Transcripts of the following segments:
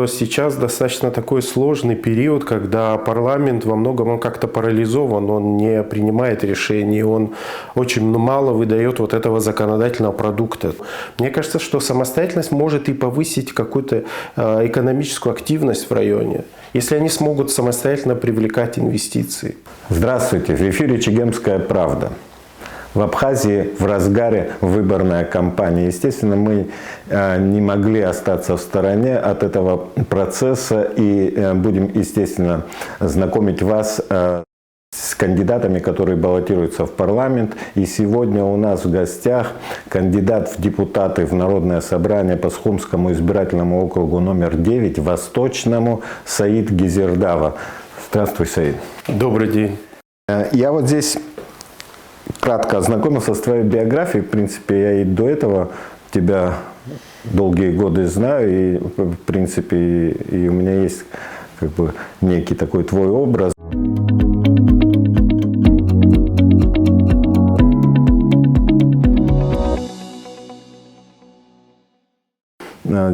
Сейчас достаточно такой сложный период, когда парламент во многом как-то парализован, он не принимает решений, он очень мало выдает вот этого законодательного продукта. Мне кажется, что самостоятельность может и повысить какую-то экономическую активность в районе, если они смогут самостоятельно привлекать инвестиции. Здравствуйте, в эфире «Чегемская правда». В Абхазии в разгаре выборная кампания. Естественно, мы не могли остаться в стороне от этого процесса и будем, естественно, знакомить вас с кандидатами, которые баллотируются в парламент. И сегодня у нас в гостях кандидат в депутаты в Народное собрание по Схумскому избирательному округу номер 9, Восточному, Саид Гизердава. Здравствуй, Саид. Добрый день. Я вот здесь кратко ознакомился с твоей биографией. В принципе, я и до этого тебя долгие годы знаю. И, в принципе, и у меня есть как бы некий такой твой образ.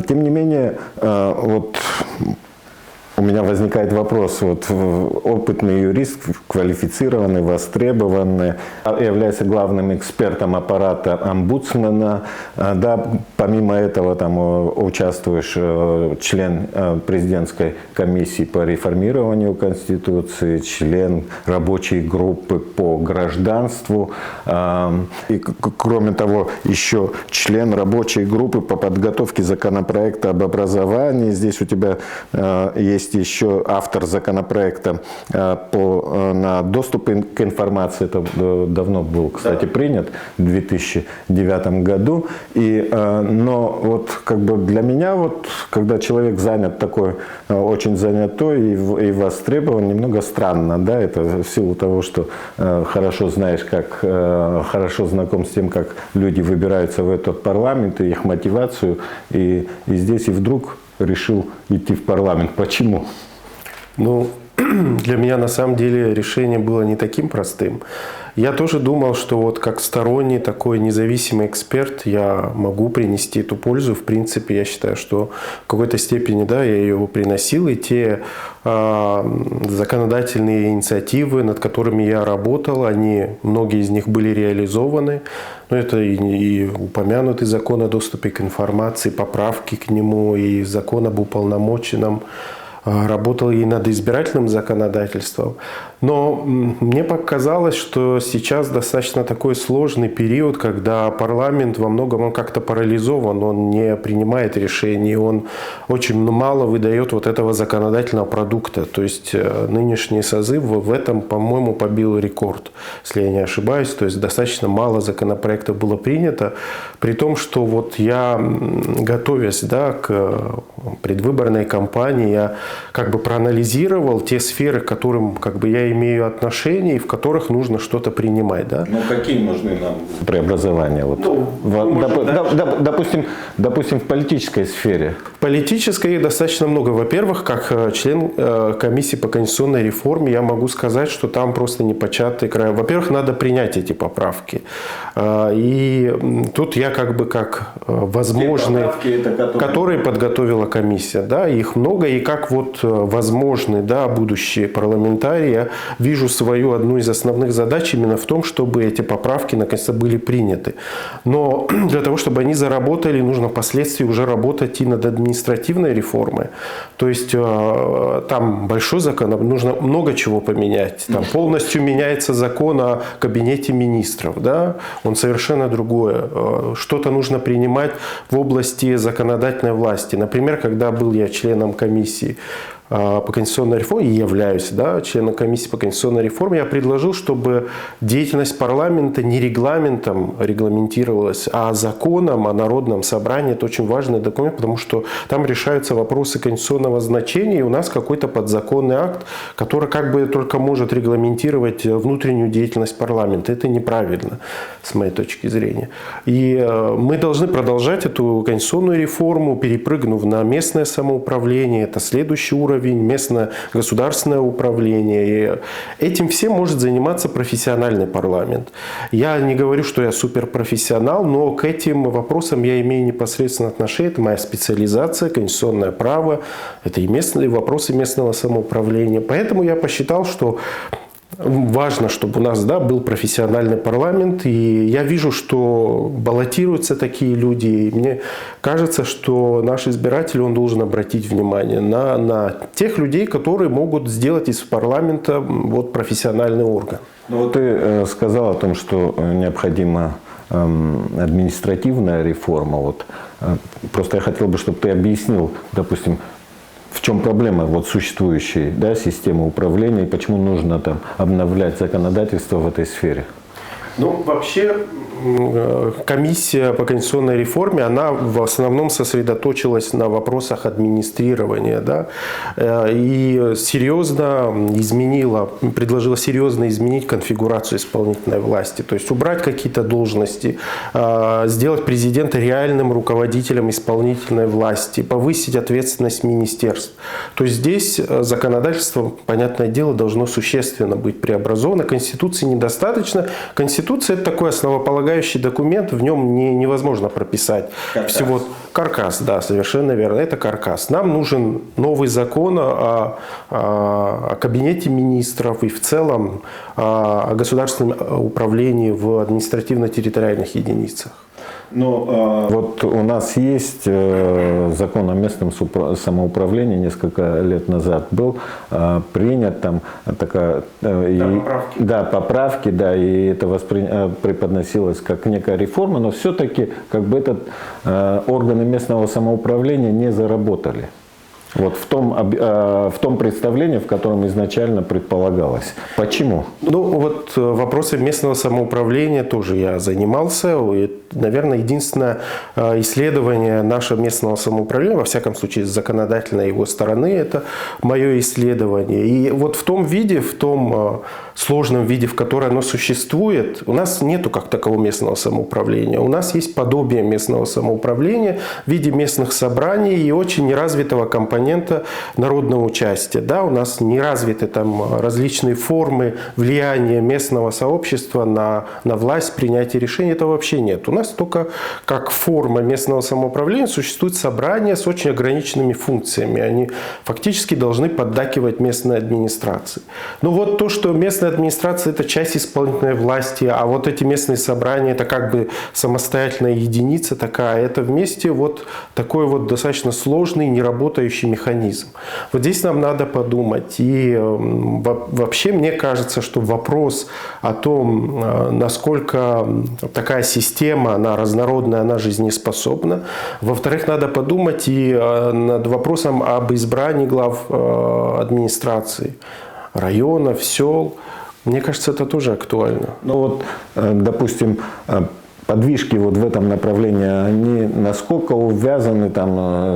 Тем не менее, вот у меня возникает вопрос, вот опытный юрист, квалифицированный, востребованный, является главным экспертом аппарата омбудсмена, да, помимо этого там участвуешь член президентской комиссии по реформированию Конституции, член рабочей группы по гражданству, и кроме того еще член рабочей группы по подготовке законопроекта об образовании. Здесь у тебя есть еще автор законопроекта на доступ к информации. Это давно был, кстати, принят в 2009 году. Но вот как бы для меня, вот, когда человек занят такой, очень занятой и востребован, немного странно, да, это в силу того, что хорошо знаешь, хорошо знаком с тем, как люди выбираются в этот парламент, и их мотивацию, и здесь и вдруг решил идти в парламент. Почему? Ну, для меня на самом деле решение было не таким простым. Я тоже думал, что вот как сторонний такой независимый эксперт я могу принести эту пользу. В принципе, я считаю, что в какой-то степени, да, я ее приносил. И те законодательные инициативы, над которыми я работал, многие из них были реализованы. Но это и упомянутый закон о доступе к информации, поправки к нему, и закон об уполномоченном. Работал и над избирательным законодательством. Но мне показалось, что сейчас достаточно такой сложный период, когда парламент во многом как-то парализован, он не принимает решений, он очень мало выдает вот этого законодательного продукта. То есть нынешний созыв в этом, по-моему, побил рекорд, если я не ошибаюсь. То есть достаточно мало законопроектов было принято, при том, что вот я, готовясь, да, к предвыборной кампании, я как бы проанализировал те сферы, к которым как бы я имею отношение и в которых нужно что-то принимать. Да? Ну, какие нужны нам преобразования? Вот, допустим, в политической сфере. В политической достаточно много. Во-первых, как член комиссии по конституционной реформе, я могу сказать, что там просто непочатый край. Во-первых, надо принять эти поправки. И тут я как бы как возможные, которые подготовила комиссия. Да, их много. И как вот возможный, да, будущий парламентарий, я вижу свою одну из основных задач именно в том, чтобы эти поправки наконец-то были приняты. Но для того, чтобы они заработали, нужно впоследствии уже работать и над административной реформой. То есть там большой закон, нужно много чего поменять. Там полностью меняется закон о кабинете министров. Да? Он совершенно другое. Что-то нужно принимать в области законодательной власти. Например, когда был я членом комиссии по конституционной реформе, и являюсь, да, членом комиссии по конституционной реформе, я предложил, чтобы деятельность парламента не регламентом регламентировалась, а законом о народном собрании. Это очень важный документ, потому что там решаются вопросы конституционного значения, и у нас какой-то подзаконный акт, который как бы только может регламентировать внутреннюю деятельность парламента. Это неправильно, с моей точки зрения. И мы должны продолжать эту конституционную реформу, перепрыгнув на местное самоуправление. Это следующий уровень уровень, местное государственное управление. И этим всем может заниматься профессиональный парламент. Я не говорю, что я суперпрофессионал, но к этим вопросам я имею непосредственно отношение. Это моя специализация, конституционное право, это и местные вопросы местного самоуправления. Поэтому я посчитал, что важно, чтобы у нас был профессиональный парламент. И я вижу, что баллотируются такие люди. И мне кажется, что наш избиратель, он должен обратить внимание на тех людей, которые могут сделать из парламента профессиональный орган. Ну, вот ты сказал о том, что необходима административная реформа. Просто я хотел бы, чтобы ты объяснил, допустим, в чем проблема существующей системы управления и почему нужно обновлять законодательство в этой сфере? Ну, вообще, комиссия по конституционной реформе, она в основном сосредоточилась на вопросах администрирования, и предложила серьезно изменить конфигурацию исполнительной власти, то есть убрать какие-то должности, сделать президента реальным руководителем исполнительной власти, повысить ответственность министерств. То есть здесь законодательство, понятное дело, должно существенно быть преобразовано. Конституции недостаточно. Конституция – это такой основополагающий документ, в нем невозможно прописать всего. Каркас, да, совершенно верно, это каркас. Нам нужен новый закон о кабинете министров и в целом о государственном управлении в административно-территориальных единицах. Но вот у нас есть закон о местном самоуправлении, несколько лет назад был принят, там такая поправки, и это преподносилось как некая реформа, но все-таки органы местного самоуправления не заработали. В том представлении, в котором изначально предполагалось. Почему? Вопросами местного самоуправления тоже я занимался. И, наверное, единственное исследование нашего местного самоуправления, во всяком случае, с законодательной его стороны, это мое исследование. И в том виде, в том сложном виде, в котором оно существует, у нас нету как такового местного самоуправления. У нас есть подобие местного самоуправления в виде местных собраний и очень неразвитого компонента народного участия. У нас не развиты различные формы влияния местного сообщества на власть, принятие решений. Это вообще нет. У нас только как форма местного самоуправления существует собрания с очень ограниченными функциями. Они фактически должны поддакивать местной администрации. То, что местная администрация – это часть исполнительной власти, а эти местные собрания – это самостоятельная единица такая, это вместе такой достаточно сложный, неработающий механизм. Здесь нам надо подумать. И вообще мне кажется, что вопрос о том, насколько такая система, она разнородная, она жизнеспособна. Во-вторых, надо подумать и над вопросом об избрании глав администрации, районов, сел. Мне кажется, это тоже актуально. Допустим, подвижки в этом направлении, они насколько увязаны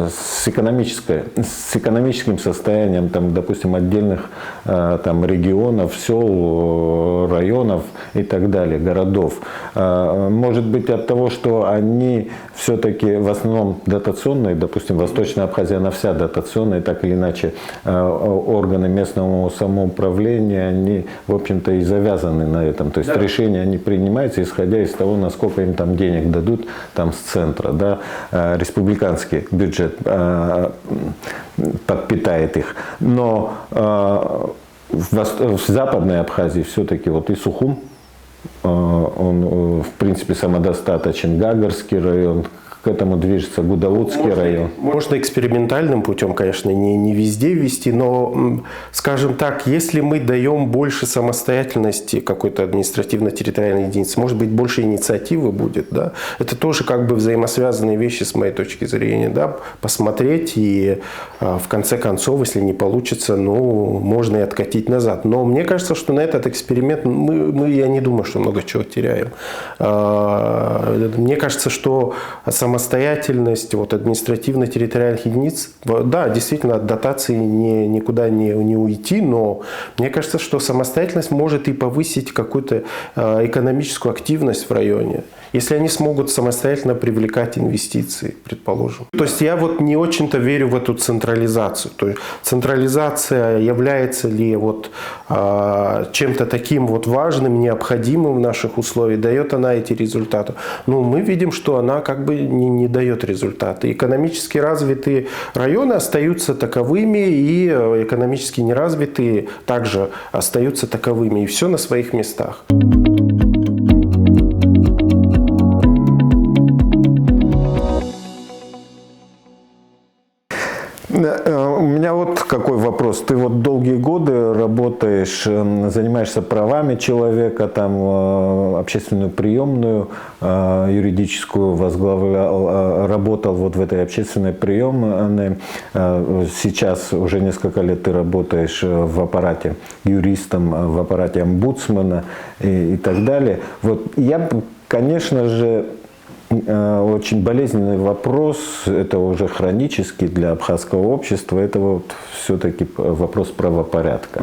с экономическим состоянием, допустим, отдельных регионов, сел, районов и так далее, городов. Может быть, от того, что они все-таки в основном дотационные, допустим, Восточная Абхазия, она вся дотационная, так или иначе, органы местного самоуправления, они, в общем-то, и завязаны на этом. То есть решения они принимаются, исходя из того, насколько им денег дадут с центра, республиканский бюджет подпитает их. Но в Западной Абхазии все-таки и Сухум, он в принципе самодостаточен, Гагарский район, к этому движется Гудаутский район. Можно экспериментальным путем, конечно, не везде ввести, но, скажем так, если мы даем больше самостоятельности какой-то административно-территориальной единице, может быть, больше инициативы будет, это тоже взаимосвязанные вещи с моей точки зрения, посмотреть и в конце концов, если не получится, можно и откатить назад. Но мне кажется, что на этот эксперимент я не думаю, что много чего теряем. Мне кажется, что самостоятельность административно-территориальных единиц, действительно, от дотации никуда не уйти, но мне кажется, что самостоятельность может и повысить какую-то экономическую активность в районе. если они смогут самостоятельно привлекать инвестиции, предположим. То есть я вот не очень-то верю в эту централизацию. То есть централизация является ли вот чем-то таким вот важным, необходимым в наших условиях, дает она эти результаты? Ну, мы видим, что она как бы не дает результаты. Экономически развитые районы остаются таковыми, и экономически неразвитые также остаются таковыми. И все на своих местах. У меня вот какой вопрос. Ты вот долгие годы работаешь, занимаешься правами человека, там общественную приемную юридическую возглавлял, работал вот в этой общественной приемной. Сейчас уже несколько лет ты работаешь в аппарате юристом, в аппарате омбудсмена и так далее. Вот я, конечно же, очень болезненный вопрос, это уже хронический для абхазского общества, это вот все-таки вопрос правопорядка.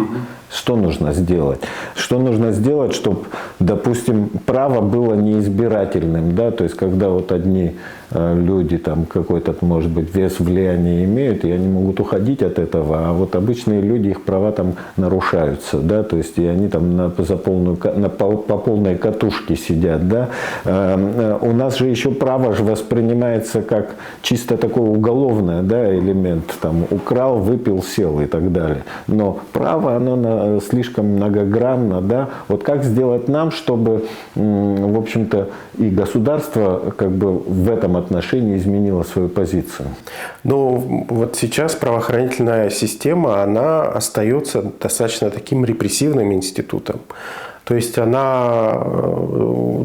Что нужно сделать? Что нужно сделать, чтобы, допустим, право было неизбирательным, да, то есть когда вот одни люди там какой-то, может быть, вес влияния имеют, и они могут уходить от этого, а вот обычные люди, их права там нарушаются, да, то есть и они там по полной катушке сидят, да. У нас же еще право же воспринимается как чисто такой уголовный, да, элемент, там украл, выпил, сел и так далее. Но право, оно слишком многогранно, да. Вот как сделать нам, чтобы, в общем-то, и государство как бы в этом отношении изменило свою позицию? Ну, вот сейчас правоохранительная система, она остается достаточно таким репрессивным институтом. То есть она,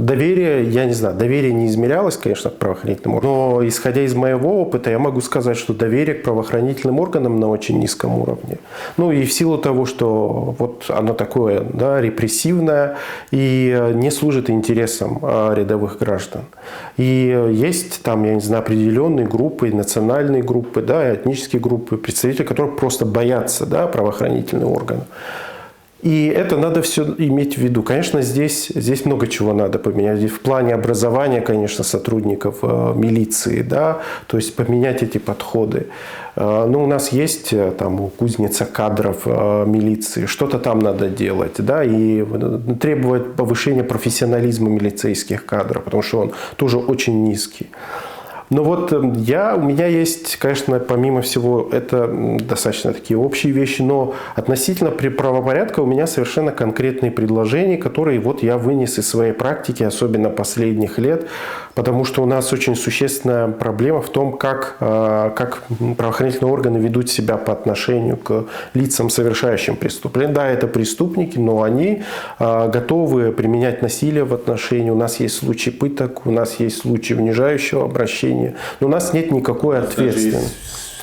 доверие, я не знаю, доверие не измерялось, конечно, к правоохранительным органам, но исходя из моего опыта, я могу сказать, что доверие к правоохранительным органам на очень низком уровне. Ну и в силу того, что вот оно такое, да, репрессивное и не служит интересам рядовых граждан. И есть там, я не знаю, определенные группы, национальные группы, да, этнические группы, представители, которые просто боятся, да, правоохранительных органов. И это надо все иметь в виду. Конечно, здесь много чего надо поменять. В плане образования, конечно, сотрудников милиции, да, то есть поменять эти подходы. Ну, у нас есть там кузница кадров милиции, что-то там надо делать, да, и требовать повышения профессионализма милицейских кадров, потому что он тоже очень низкий. Но вот у меня есть, конечно, помимо всего, это достаточно такие общие вещи, но относительно правопорядка у меня совершенно конкретные предложения, которые вот я вынес из своей практики, особенно последних лет, потому что у нас очень существенная проблема в том, как правоохранительные органы ведут себя по отношению к лицам, совершающим преступления. Да, это преступники, но они готовы применять насилие в отношении. У нас есть случаи пыток, у нас есть случаи унижающего обращения. Но у нас нет никакой ответственности.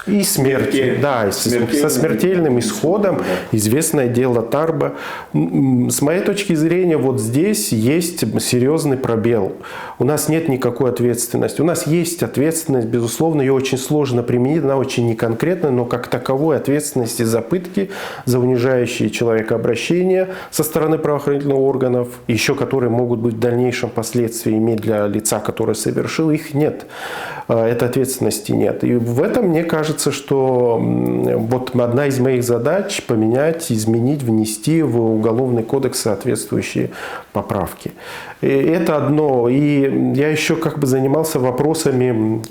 И смерти, да, со смертельным исходом, известное дело Тарба. С моей точки зрения, вот здесь есть серьезный пробел. У нас нет никакой ответственности. У нас есть ответственность, безусловно, ее очень сложно применить, она очень неконкретная, но как таковой ответственности за пытки, за унижающие человека обращения со стороны правоохранительных органов, еще которые могут быть в дальнейшем последствия иметь для лица, которое совершил, их нет. Этой ответственности нет. И в этом, мне кажется, что вот одна из моих задач – поменять, изменить, внести в Уголовный кодекс соответствующие поправки. И это одно. И я еще как бы занимался вопросами,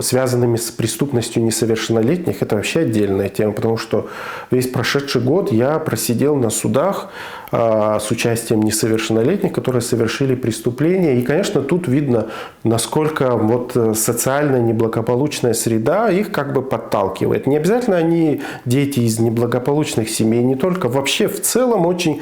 связанными с преступностью несовершеннолетних. Это вообще отдельная тема, потому что весь прошедший год я просидел на судах с участием несовершеннолетних, которые совершили преступления. И, конечно, тут видно, насколько вот социально неблагополучная среда их как бы подталкивает. Не обязательно они дети из неблагополучных семей, не только. Вообще в целом очень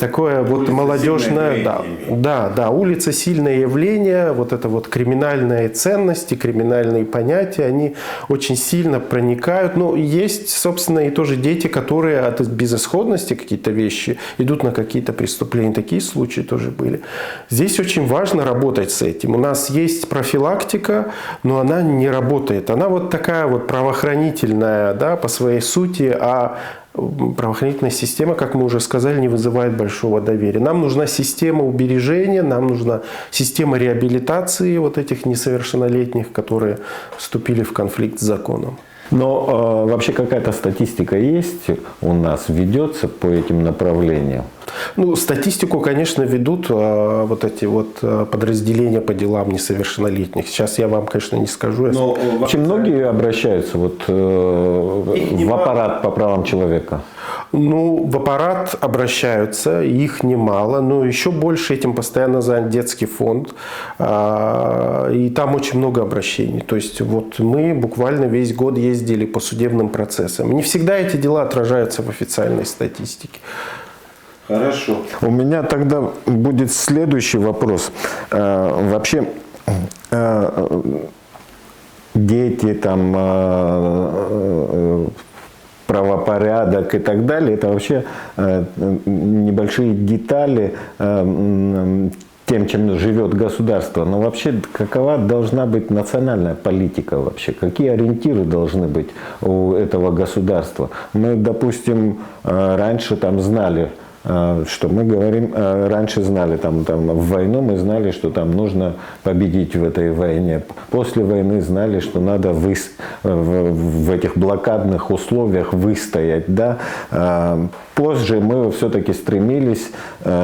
такое вот улица молодежное, да, улица сильное явление, вот это вот криминальные ценности, криминальные понятия, они очень сильно проникают. Но есть, собственно, и тоже дети, которые от безысходности какие-то вещи идут на какие-то преступления. Такие случаи тоже были. Здесь очень важно работать с этим. У нас есть профилактика, но она не работает. Она вот такая вот правоохранительная, да, по своей сути, а правоохранительная система, как мы уже сказали, не вызывает большого доверия. Нам нужна система убережения, нам нужна система реабилитации вот этих несовершеннолетних, которые вступили в конфликт с законом. Но вообще какая-то статистика есть у нас, ведется по этим направлениям? Ну, статистику, конечно, ведут вот эти вот подразделения по делам несовершеннолетних. Сейчас я вам, конечно, не скажу. Но вообще многие обращаются вот, в аппарат по правам человека? Ну, в аппарат обращаются, их немало, но еще больше этим постоянно занят детский фонд, и там очень много обращений. То есть вот мы буквально весь год ездили по судебным процессам. Не всегда эти дела отражаются в официальной статистике. Хорошо. У меня тогда будет следующий вопрос. Вообще, дети, там, правопорядок и так далее, это вообще небольшие детали тем, чем живет государство. Но вообще, какова должна быть национальная политика вообще? Какие ориентиры должны быть у этого государства? Мы, допустим, раньше там знали, что мы говорим, раньше знали, там в войну мы знали, что там нужно победить в этой войне. После войны знали, что надо в этих блокадных условиях выстоять. Да? Позже мы все-таки стремились,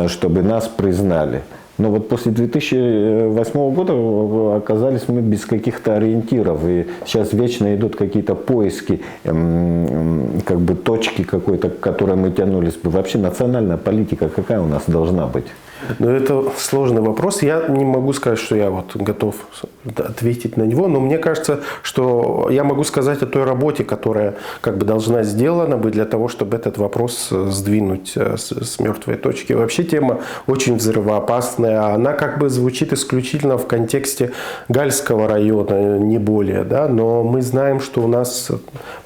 чтобы нас признали. Но вот после 2008 года оказались мы без каких-то ориентиров. И сейчас вечно идут какие-то поиски, как бы точки какой-то, к которой мы тянулись. Вообще национальная политика какая у нас должна быть? Ну, это сложный вопрос. Я не могу сказать, что я вот готов ответить на него, но мне кажется, что я могу сказать о той работе, которая как бы должна сделана быть для того, чтобы этот вопрос сдвинуть с мертвой точки. Вообще тема очень взрывоопасная. Она как бы звучит исключительно в контексте Гальского района, не более. Да? Но мы знаем, что у нас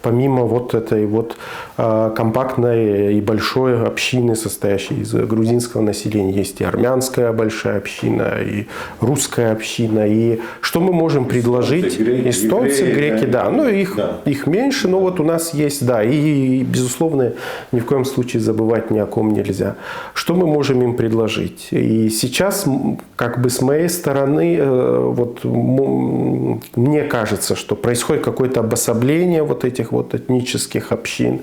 помимо вот этой вот компактной и большой общины, состоящей из грузинского населения, есть и армянская большая община, и русская община. И что мы можем предложить? Эстонцы, греки, да. Ну, их меньше, но вот у нас есть, да. И, безусловно, ни в коем случае забывать ни о ком нельзя. Что мы можем им предложить? И сейчас, как бы с моей стороны, вот мне кажется, что происходит какое-то обособление вот этих вот этнических общин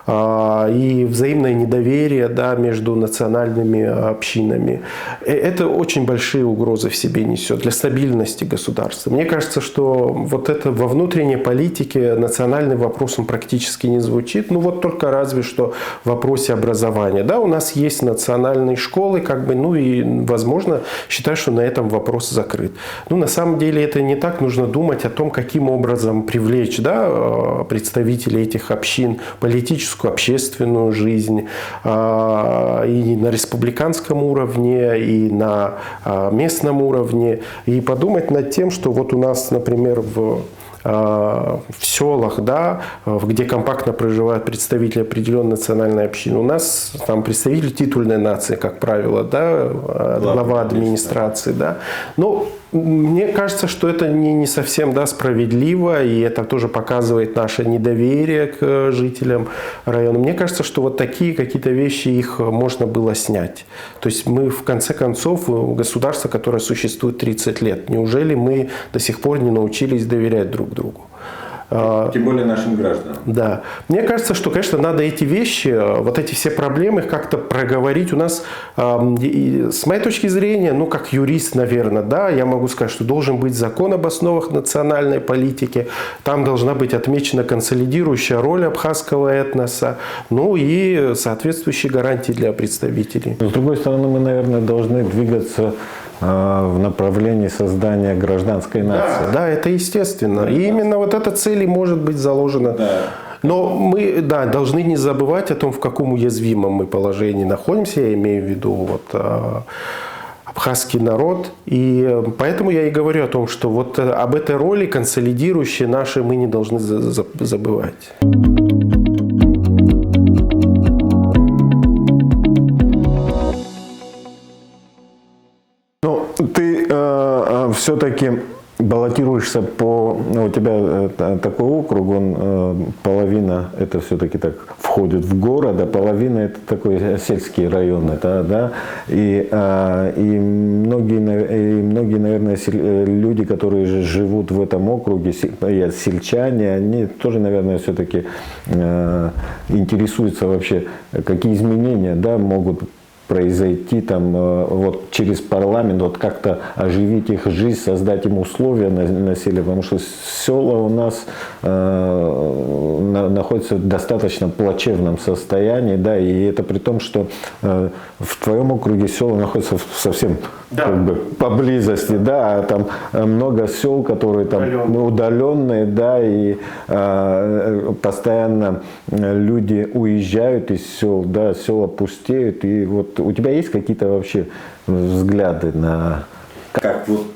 и взаимное недоверие, да, между национальными общинами. Это очень большие угрозы в себе несет для стабильности государства. Мне кажется, что вот это во внутренней политике национальный вопрос он практически не звучит. Ну вот только разве что в вопросе образования. Да, у нас есть национальные школы, как бы, ну и возможно считаю, что на этом вопрос закрыт. Ну на самом деле это не так. Нужно думать о том, каким образом привлечь, да, представителей этих общин, политическую, общественную жизнь и на республиканском уровне, и на местном уровне, и подумать над тем, что вот у нас, например, в селах, да, где компактно проживают представители определенной национальной общины. У нас там представители титульной нации, как правило, да, глава администрации. Да. Но мне кажется, что это не совсем, да, справедливо, и это тоже показывает наше недоверие к жителям района. Мне кажется, что вот такие какие-то вещи, их можно было снять. То есть мы, в конце концов, государство, которое существует 30 лет, неужели мы до сих пор не научились доверять друг другу? Тем более нашим гражданам. Да. Мне кажется, что, конечно, надо эти вещи, вот эти все проблемы их как-то проговорить. У нас, с моей точки зрения, ну, как юрист, наверное, да, я могу сказать, что должен быть закон об основах национальной политики. Там должна быть отмечена консолидирующая роль абхазского этноса, ну и соответствующие гарантии для представителей. С другой стороны, мы, наверное, должны двигаться в направлении создания гражданской нации. Да, это естественно. И именно вот эта цель и может быть заложена. Да. Но мы, да, должны не забывать о том, в каком уязвимом мы положении находимся. Я имею в виду вот абхазский народ. И поэтому я и говорю о том, что вот об этой роли консолидирующей нашей мы не должны забывать. Ты все-таки баллотируешься по... Ну, у тебя такой округ, он половина это все-таки так входит в город, а половина это такой сельские районы. Да? И многие, наверное, люди, которые живут в этом округе, сельчане, они тоже, наверное, все-таки интересуются вообще, какие изменения, да, могут произойти там вот через парламент, вот как-то оживить их жизнь, создать им условия населения, потому что села у нас находятся в достаточно плачевном состоянии, да, и это при том, что в твоем округе села находятся совсем как бы поблизости, да, а там много сел, которые там удаленные, да, и постоянно люди уезжают из сел, да, села пустеют, и вот у тебя есть какие-то вообще взгляды на как вот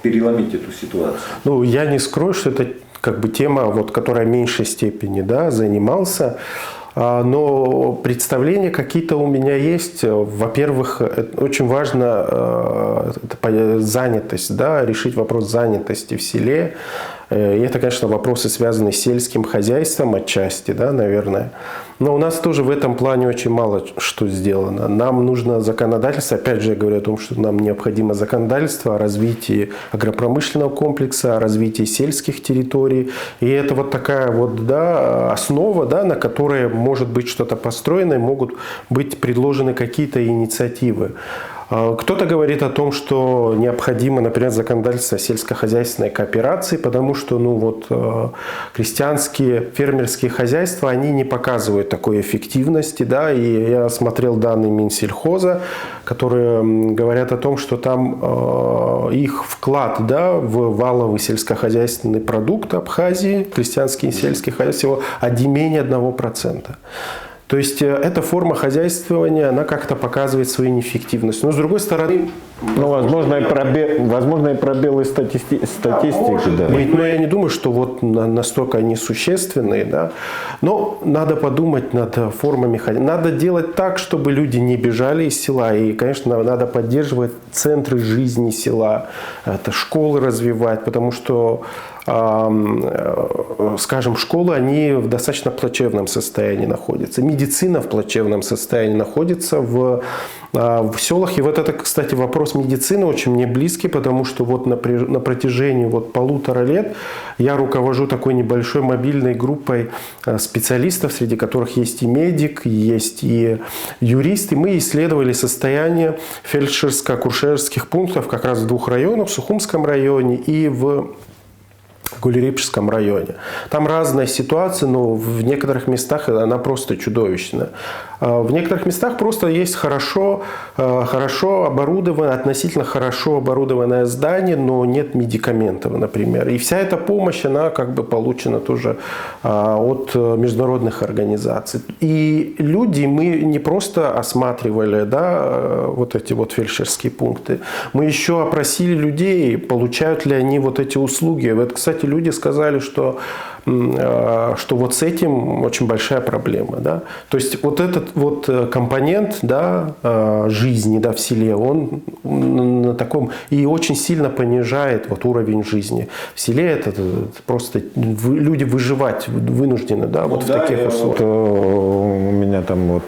переломить эту ситуацию? Ну, я не скрою, что это как бы тема, вот, которая в меньшей степени, да, занимался. Но представления какие-то у меня есть. Во-первых, очень важно занятость, да, решить вопрос занятости в селе. И это, конечно, вопросы, связанные с сельским хозяйством отчасти, да, наверное. Но у нас тоже в этом плане очень мало что сделано. Нам нужно законодательство. Опять же, я говорю о том, что нам необходимо законодательство о развитии агропромышленного комплекса, о развитии сельских территорий. И это вот такая вот, да, основа, да, на которой может быть что-то построено и могут быть предложены какие-то инициативы. Кто-то говорит о том, что необходимо, например, законодательство сельскохозяйственной кооперации, потому что ну, вот, крестьянские фермерские хозяйства, они не показывают такой эффективности. Да? И я смотрел данные Минсельхоза, которые говорят о том, что там их вклад, да, в валовый сельскохозяйственный продукт Абхазии, крестьянские сельские хозяйства, менее 1%. То есть эта форма хозяйствования, она как-то показывает свою неэффективность. Но с другой стороны... Ну, возможно, и пробелы статистики. Да. Но я не думаю, что вот настолько они существенные. Да? Но надо подумать над формами хозяйства. Надо делать так, чтобы люди не бежали из села. И, конечно, надо поддерживать центры жизни села, это школы развивать, потому что, скажем, школы, они в достаточно плачевном состоянии находятся. Медицина в плачевном состоянии находится в селах. И вот это, кстати, вопрос медицины очень мне близкий, потому что вот на протяжении вот 1,5 лет я руковожу такой небольшой мобильной группой специалистов, среди которых есть и медик, есть и юрист. И мы исследовали состояние фельдшерско-акушерских пунктов как раз в 2 районах, в Сухумском районе и в Гулерипческом районе. Там разная ситуация, но в некоторых местах она просто чудовищная. В некоторых местах просто есть хорошо оборудованное, относительно хорошо оборудованное здание, но нет медикаментов, например. И вся эта помощь, она как бы получена тоже от международных организаций. И люди, мы не просто осматривали, да, вот эти вот фельдшерские пункты, мы еще опросили людей, получают ли они вот эти услуги. Вот, кстати, люди сказали, что вот с этим очень большая проблема. Да? То есть вот этот вот компонент, да, жизни, да, в селе, он на таком и очень сильно понижает вот уровень жизни. В селе это просто люди выживать вынуждены, да, вот в таких условиях. У меня там вот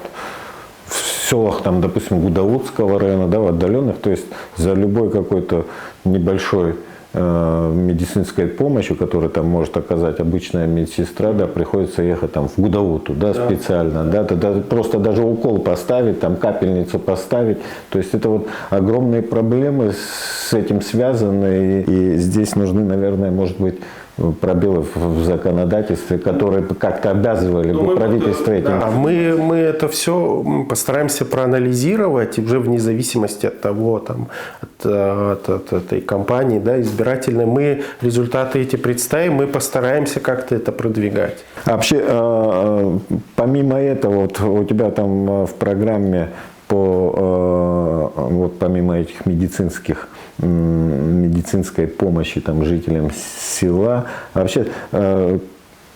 в селах, там, допустим, Гудаутского района, да, в отдаленных, то есть за любой какой-то небольшой медицинской помощью, которую там может оказать обычная медсестра, да, приходится ехать там в Гудауту, да, специально, да, просто даже укол поставить, там капельницу поставить, то есть это вот огромные проблемы с этим связаны, и здесь нужны, наверное, может быть, пробелы в законодательстве, которые как-то обязывали бы правительство этим. Да, мы это все постараемся проанализировать, и уже вне зависимости от того, там, от этой кампании, да, избирательной, мы результаты эти представим, мы постараемся как-то это продвигать. А вообще, помимо этого, вот у тебя там в программе вот помимо этих медицинской помощи там, жителям села, вообще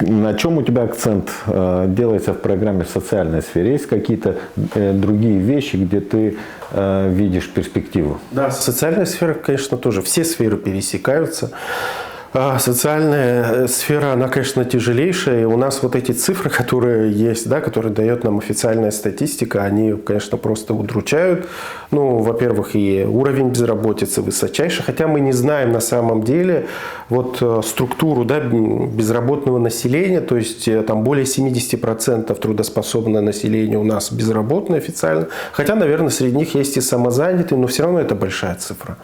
На чем у тебя акцент делается в программе в социальной сфере? Есть какие-то другие вещи, где ты видишь перспективу? Да, социальная сфера, конечно, тоже. Все сферы пересекаются. Социальная сфера, она, конечно, тяжелейшая. И у нас вот эти цифры, которые есть, да, которые дает нам официальная статистика, они, конечно, просто удручают. Ну, во-первых, и уровень безработицы высочайший. Хотя мы не знаем на самом деле вот структуру, да, безработного населения. То есть там более 70% трудоспособное население у нас безработное официально. Хотя, наверное, среди них есть и самозанятые, но все равно это большая цифра.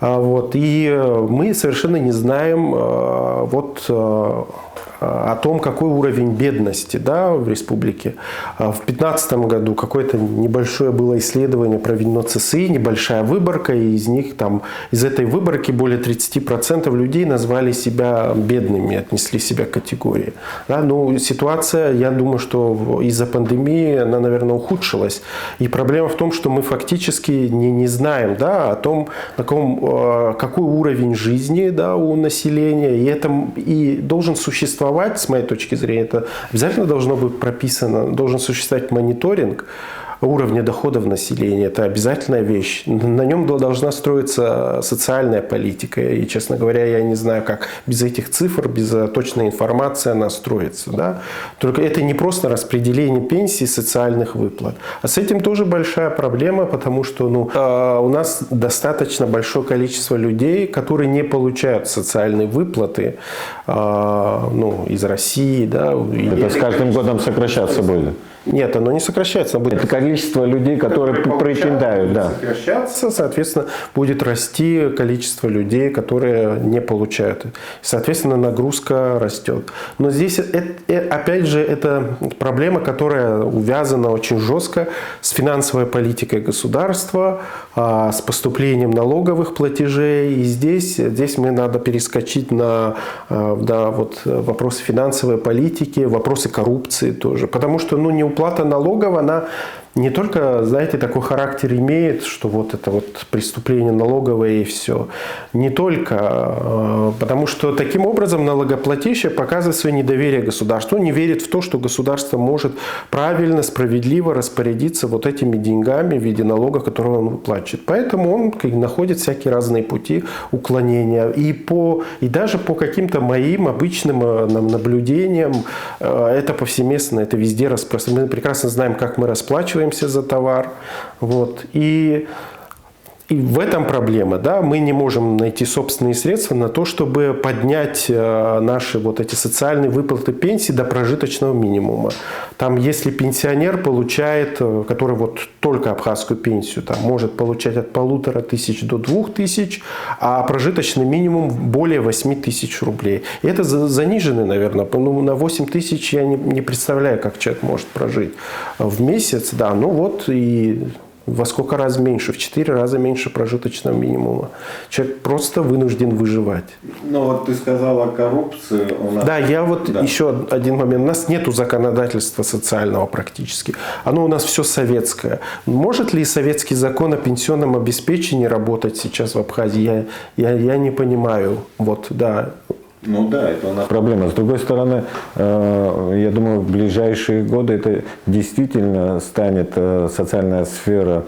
Вот. И мы совершенно не знаем вот, о том, какой уровень бедности, да, в республике. В 2015 году какое-то небольшое было исследование проведено ЦСИ, небольшая выборка, и из этой выборки более 30% людей назвали себя бедными, отнесли себя к категории. Да, ну, ситуация, я думаю, что из-за пандемии она, наверное, ухудшилась. И проблема в том, что мы фактически не знаем, да, о том, какой уровень жизни, да, у населения, и должен существовать, с моей точки зрения, это обязательно должно быть прописано, должен существовать мониторинг уровня доходов населения. Это обязательная вещь. На нем должна строиться социальная политика. И, честно говоря, я не знаю, как без этих цифр, без точной информации она строится. Да? Только это не просто распределение пенсий, социальных выплат. А с этим тоже большая проблема, потому что у нас достаточно большое количество людей, которые не получают социальные выплаты из России. Да? Это с каждым годом сокращаться будет? Нет, оно не сокращается. Это количество людей, которые претендуют, да. Сокращаться, соответственно, будет расти количество людей, которые не получают. Соответственно, нагрузка растет. Но здесь, опять же, это проблема, которая увязана очень жестко с финансовой политикой государства, с поступлением налоговых платежей. И здесь мы надо перескочить на вопросы финансовой политики, вопросы коррупции тоже. Потому что неуплата налогов, она не только, знаете, такой характер имеет, что вот это вот преступление налоговое и все. Не только, потому что таким образом налогоплательщик показывает свое недоверие государству. Он не верит в то, что государство может правильно, справедливо распорядиться вот этими деньгами в виде налогов, которые он выплачивает. Поэтому он находит всякие разные пути уклонения. И даже по каким-то моим обычным наблюдениям, это повсеместно, это везде распространено. Мы прекрасно знаем, как мы расплачиваемся за товар. Вот. И в этом проблема. Да? Мы не можем найти собственные средства на то, чтобы поднять наши вот эти социальные выплаты пенсии до прожиточного минимума. Там, если пенсионер получает, который вот только абхазскую пенсию, там, может получать от 1500 до 2000, а прожиточный минимум более 8000 рублей. И это заниженный, наверное. На 8000 я не представляю, как человек может прожить в месяц. Да, и во сколько раз меньше? В 4 раза меньше прожиточного минимума. Человек просто вынужден выживать. Вот ты сказал о коррупции. Да, еще один момент. У нас нет законодательства социального практически. Оно у нас все советское. Может ли советский закон о пенсионном обеспечении работать сейчас в Абхазии? Я не понимаю. Это у нас проблема. С другой стороны, я думаю, в ближайшие годы это действительно станет социальная сфера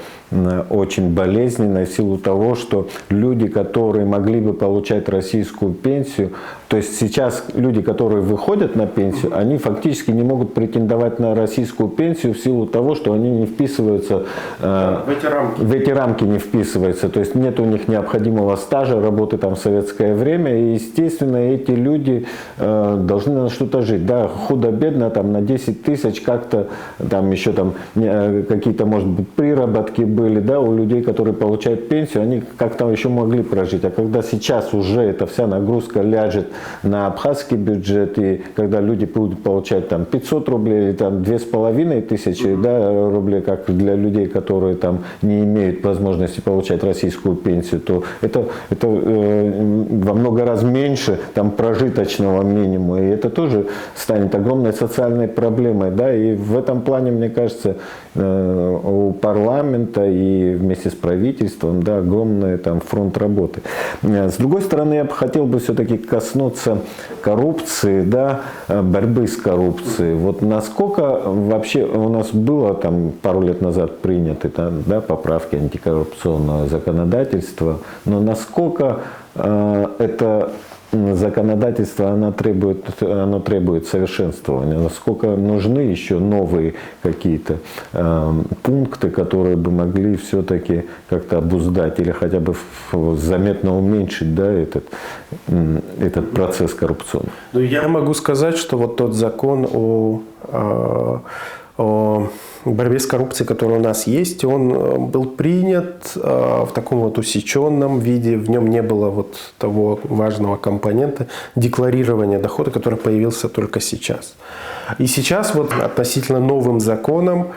очень болезненной в силу того, что люди, которые могли бы получать российскую пенсию, то есть сейчас люди, которые выходят на пенсию, они фактически не могут претендовать на российскую пенсию в силу того, что они не вписываются, в эти рамки не вписываются, то есть нет у них необходимого стажа работы там в советское время, и естественно эти люди должны на что-то жить, да, худо-бедно там на 10 тысяч как-то там еще там какие-то, может быть, приработки были, да, у людей, которые получают пенсию, они как-то еще могли прожить. А когда сейчас уже эта вся нагрузка ляжет на абхазский бюджет, и когда люди будут получать там 500 рублей или там 2500 да, рублей, как для людей, которые там не имеют возможности получать российскую пенсию, то это во много раз меньше там прожиточного минимума. И это тоже станет огромной социальной проблемой. Да? И в этом плане, мне кажется, у парламента и вместе с правительством, да, огромный там фронт работы. С другой стороны, я бы хотел бы все-таки коснуться коснуться коррупции, да, борьбы с коррупцией. Вот насколько вообще у нас было там пару лет назад приняты да, поправки антикоррупционного законодательства, но насколько это законодательство оно требует совершенствования, насколько нужны еще новые какие-то пункты, которые бы могли все-таки как-то обуздать или хотя бы заметно уменьшить, да, этот процесс коррупционный. Ну, я могу сказать, что вот тот закон о борьбе с коррупцией, который у нас есть, он был принят в таком вот усеченном виде. В нем не было вот того важного компонента декларирования дохода, который появился только сейчас. И сейчас вот относительно новым законом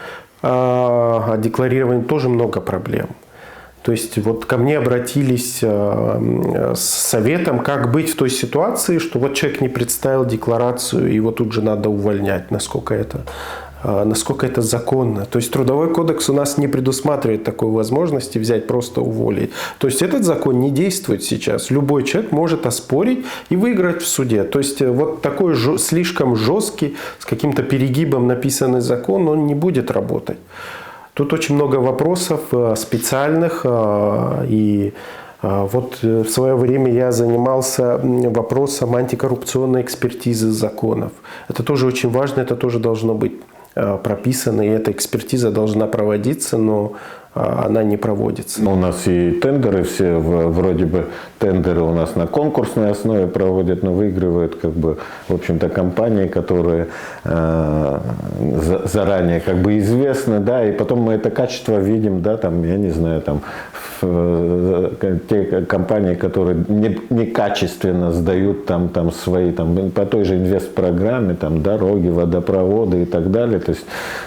о декларировании тоже много проблем. То есть вот ко мне обратились с советом, как быть в той ситуации, что вот человек не представил декларацию, его тут же надо увольнять, насколько это законно. То есть Трудовой кодекс у нас не предусматривает такой возможности взять, просто уволить. То есть этот закон не действует сейчас. Любой человек может оспорить и выиграть в суде. То есть вот такой слишком жесткий, с каким-то перегибом написанный закон, он не будет работать. Тут очень много вопросов специальных, и вот в свое время я занимался вопросом антикоррупционной экспертизы законов. Это тоже очень важно, это тоже должно быть прописано, и эта экспертиза должна проводиться, но она не проводится. У нас и тендеры все, вроде бы тендеры у нас на конкурсной основе проводят, но выигрывают как бы, в общем-то, компании, которые заранее как бы известны, да, и потом мы это качество видим, да, там, я не знаю, там, те компании, которые некачественно сдают там свои, там, по той же инвестпрограмме, там, дороги, водопроводы и так далее, то есть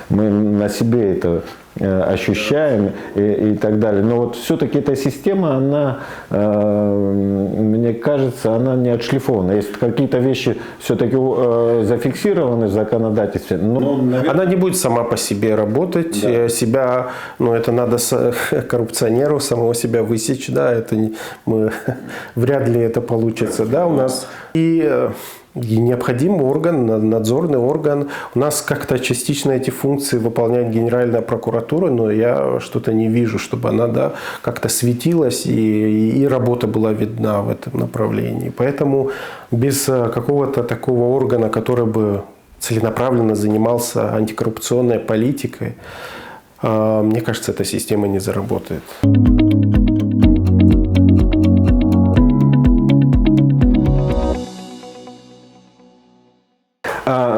мы на себе это ощущаем и так далее. Но вот все-таки эта система, она, мне кажется, она не отшлифована. Есть какие-то вещи все-таки зафиксированы в законодательстве. Но, наверное... Она не будет сама по себе работать. Да. Себя, ну, это надо коррупционеру самого себя высечь. Да, это вряд ли это получится. Да, у нас и необходим орган, надзорный орган. У нас как-то частично эти функции выполняет Генеральная прокуратура, но я что-то не вижу, чтобы она как-то светилась и работа была видна в этом направлении. Поэтому без какого-то такого органа, который бы целенаправленно занимался антикоррупционной политикой, мне кажется, эта система не заработает.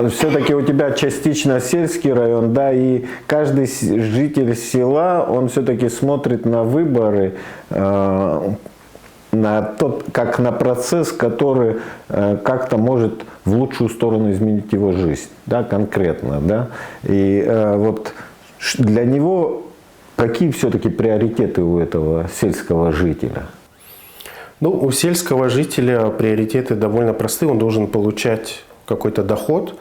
Все-таки у тебя частично сельский район, да, и каждый житель села, он все-таки смотрит на выборы, на тот, как на процесс, который как-то может в лучшую сторону изменить его жизнь, да, конкретно, да. И вот для него какие все-таки приоритеты у этого сельского жителя? Ну, у сельского жителя приоритеты довольно простые. Он должен получать какой-то доход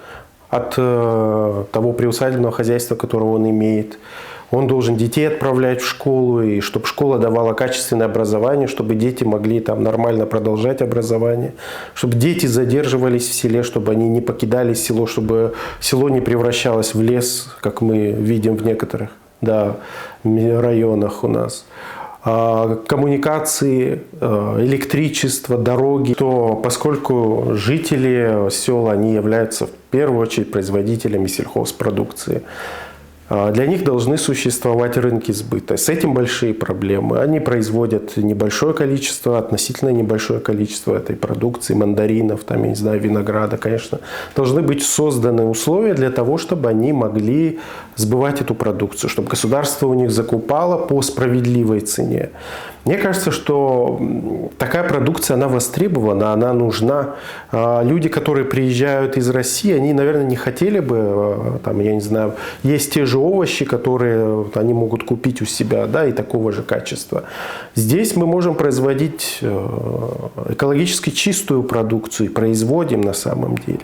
от того приусадебного хозяйства, которое он имеет. Он должен детей отправлять в школу, и чтобы школа давала качественное образование, чтобы дети могли там нормально продолжать образование, чтобы дети задерживались в селе, чтобы они не покидали село, чтобы село не превращалось в лес, как мы видим в некоторых районах у нас. Коммуникации, электричество, дороги, то поскольку жители сел, они являются в первую очередь производителями сельхозпродукции, для них должны существовать рынки сбыта. С этим большие проблемы. Они производят небольшое количество, относительно небольшое количество этой продукции, мандаринов, там, я не знаю, винограда, конечно. Должны быть созданы условия для того, чтобы они могли сбывать эту продукцию, чтобы государство у них закупало по справедливой цене. Мне кажется, что такая продукция, она востребована, она нужна. Люди, которые приезжают из России, они, наверное, не хотели бы, там, я не знаю, есть те же овощи, которые они могут купить у себя, да, и такого же качества. Здесь мы можем производить экологически чистую продукцию, и производим на самом деле.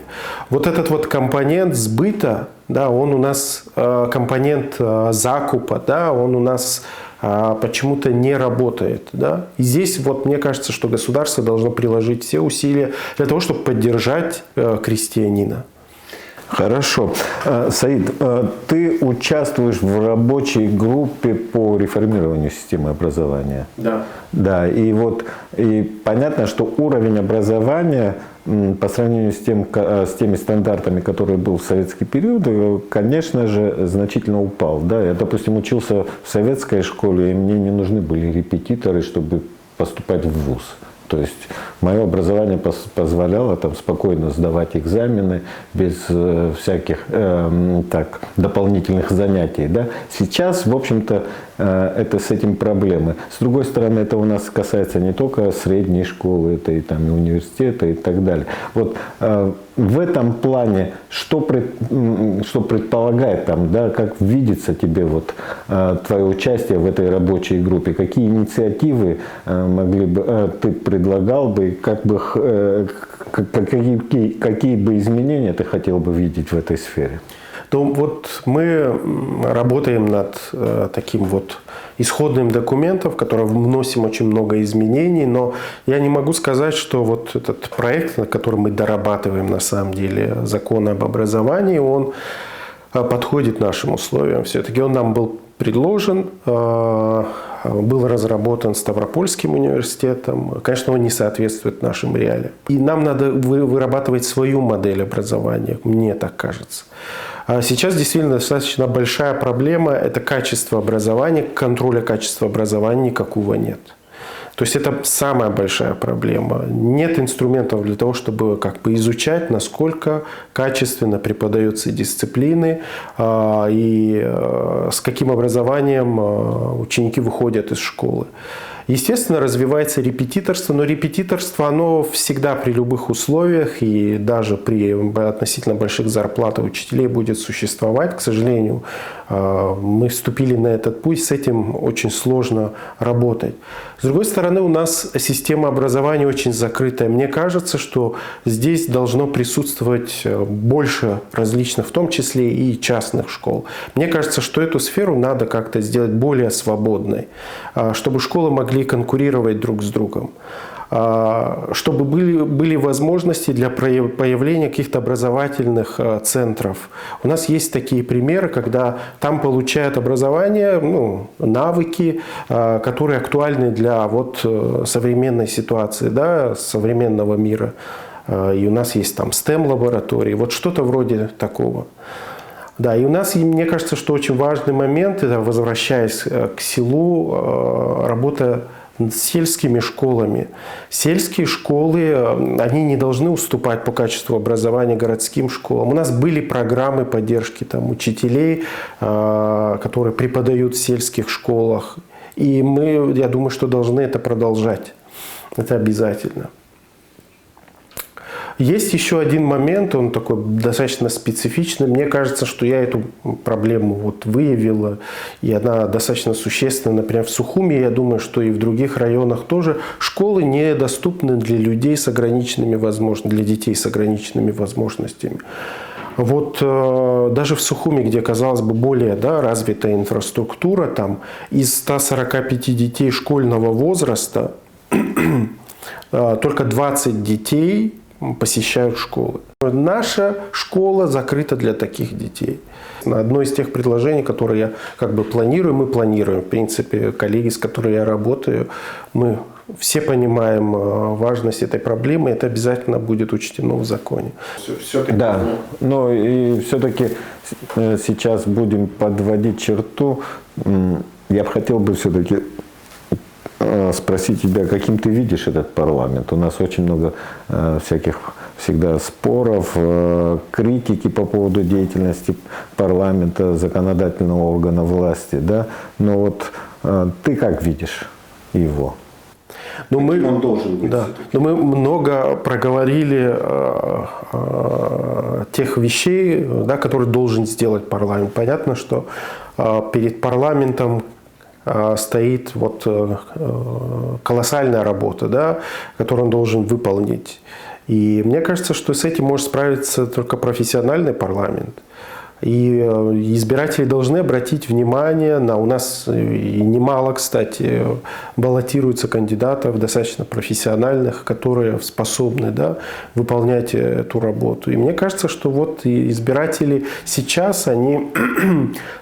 Вот этот вот компонент сбыта, да, он у нас, компонент закупа, да, он у нас почему-то не работает. Да? И здесь вот мне кажется, что государство должно приложить все усилия для того, чтобы поддержать крестьянина. Хорошо. Саид, ты участвуешь в рабочей группе по реформированию системы образования. Да. Да, и понятно, что уровень образования по сравнению с теми стандартами, которые был в советский период, конечно же, значительно упал. Да? Я, допустим, учился в советской школе, и мне не нужны были репетиторы, чтобы поступать в вуз. То есть мое образование позволяло там спокойно сдавать экзамены без всяких дополнительных занятий. Да? Сейчас, в общем-то, это с этим проблемы. С другой стороны, это у нас касается не только средней школы, это и университета и так далее. Вот в этом плане, что предполагает там, да, как видится тебе твое участие в этой рабочей группе, какие инициативы ты предлагал бы, какие бы изменения ты хотел бы видеть в этой сфере? То вот мы работаем над таким вот исходным документом, в который вносим очень много изменений, но я не могу сказать, что вот этот проект, на котором мы дорабатываем на самом деле закон об образовании, он подходит нашим условиям. Все-таки он нам был предложен, был разработан Ставропольским университетом. Конечно, он не соответствует нашим реалиям. И нам надо вырабатывать свою модель образования, мне так кажется. А сейчас действительно достаточно большая проблема – это качество образования, контроля качества образования никакого нет. То есть это самая большая проблема. Нет инструментов для того, чтобы изучать, насколько качественно преподаются дисциплины и с каким образованием ученики выходят из школы. Естественно, развивается репетиторство, но репетиторство, оно всегда при любых условиях и даже при относительно больших зарплатах учителей будет существовать. К сожалению, мы вступили на этот путь, с этим очень сложно работать. С другой стороны, у нас система образования очень закрытая. Мне кажется, что здесь должно присутствовать больше различных, в том числе и частных школ. Мне кажется, что эту сферу надо как-то сделать более свободной, чтобы школы могли конкурировать друг с другом, чтобы были возможности для появления каких-то образовательных центров. У нас есть такие примеры, когда там получают образование, навыки, которые актуальны для современной ситуации, да, современного мира. И у нас есть там STEM-лаборатории, вот что-то вроде такого. Да, и у нас, мне кажется, что очень важный момент, это, возвращаясь к селу, работа с сельскими школами. Сельские школы, они не должны уступать по качеству образования городским школам. У нас были программы поддержки учителей, которые преподают в сельских школах. И мы, я думаю, что должны это продолжать. Это обязательно. Есть еще один момент, он такой достаточно специфичный. Мне кажется, что я эту проблему выявила, и она достаточно существенна. Например, в Сухуми, я думаю, что и в других районах тоже школы недоступны для людей с ограниченными возможностями, для детей с ограниченными возможностями. Даже в Сухуми, где, казалось бы, более развитая инфраструктура, там из 145 детей школьного возраста только 20 детей посещают школы. Наша школа закрыта для таких детей. Одно из тех предложений, которые я планирую, мы планируем. В принципе, коллеги, с которыми я работаю, мы все понимаем важность этой проблемы, это обязательно будет учтено в законе. Да, но и все-таки сейчас будем подводить черту. Я бы хотел все-таки спросить тебя, каким ты видишь этот парламент. У нас очень много всяких всегда споров, критики по поводу деятельности парламента, законодательного органа власти. Да? Но ты как видишь его? Он должен быть. Да. Но мы много проговорили тех вещей, которые должен сделать парламент. Понятно, что перед парламентом стоит колоссальная работа, которую он должен выполнить. И мне кажется, что с этим может справиться только профессиональный парламент. И избиратели должны обратить внимание на... У нас и немало, кстати, баллотируется кандидатов достаточно профессиональных, которые способны, да, выполнять эту работу. И мне кажется, что вот избиратели сейчас, они,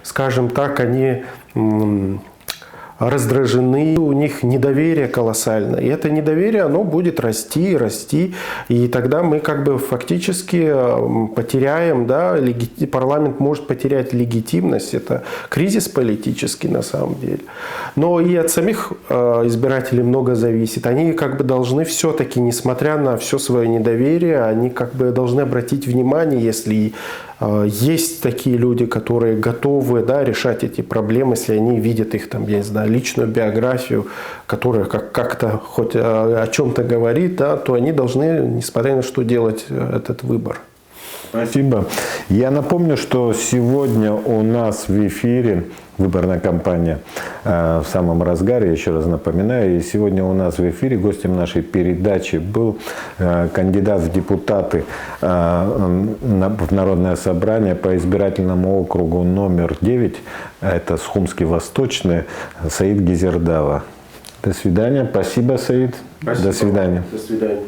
скажем так, они раздражены, у них недоверие колоссальное. И это недоверие, оно будет расти и расти. И тогда мы как бы фактически потеряем, да, парламент может потерять легитимность. Это кризис политический на самом деле. Но и от самих избирателей много зависит. Они как бы должны все-таки, несмотря на все свое недоверие, они как бы должны обратить внимание, если есть такие люди, которые готовы, да, решать эти проблемы, если они видят их, там, я не знаю, личную биографию, которая как-то хоть о чем-то говорит, да, то они должны, несмотря на что, делать этот выбор. Спасибо. Я напомню, что сегодня у нас в эфире выборная кампания в самом разгаре, еще раз напоминаю. И сегодня у нас в эфире гостем нашей передачи был кандидат в депутаты в Народное собрание по избирательному округу номер 9, это Схумский Восточный, Саид Гизердава. До свидания. Спасибо, Саид. Спасибо. До свидания. До свидания.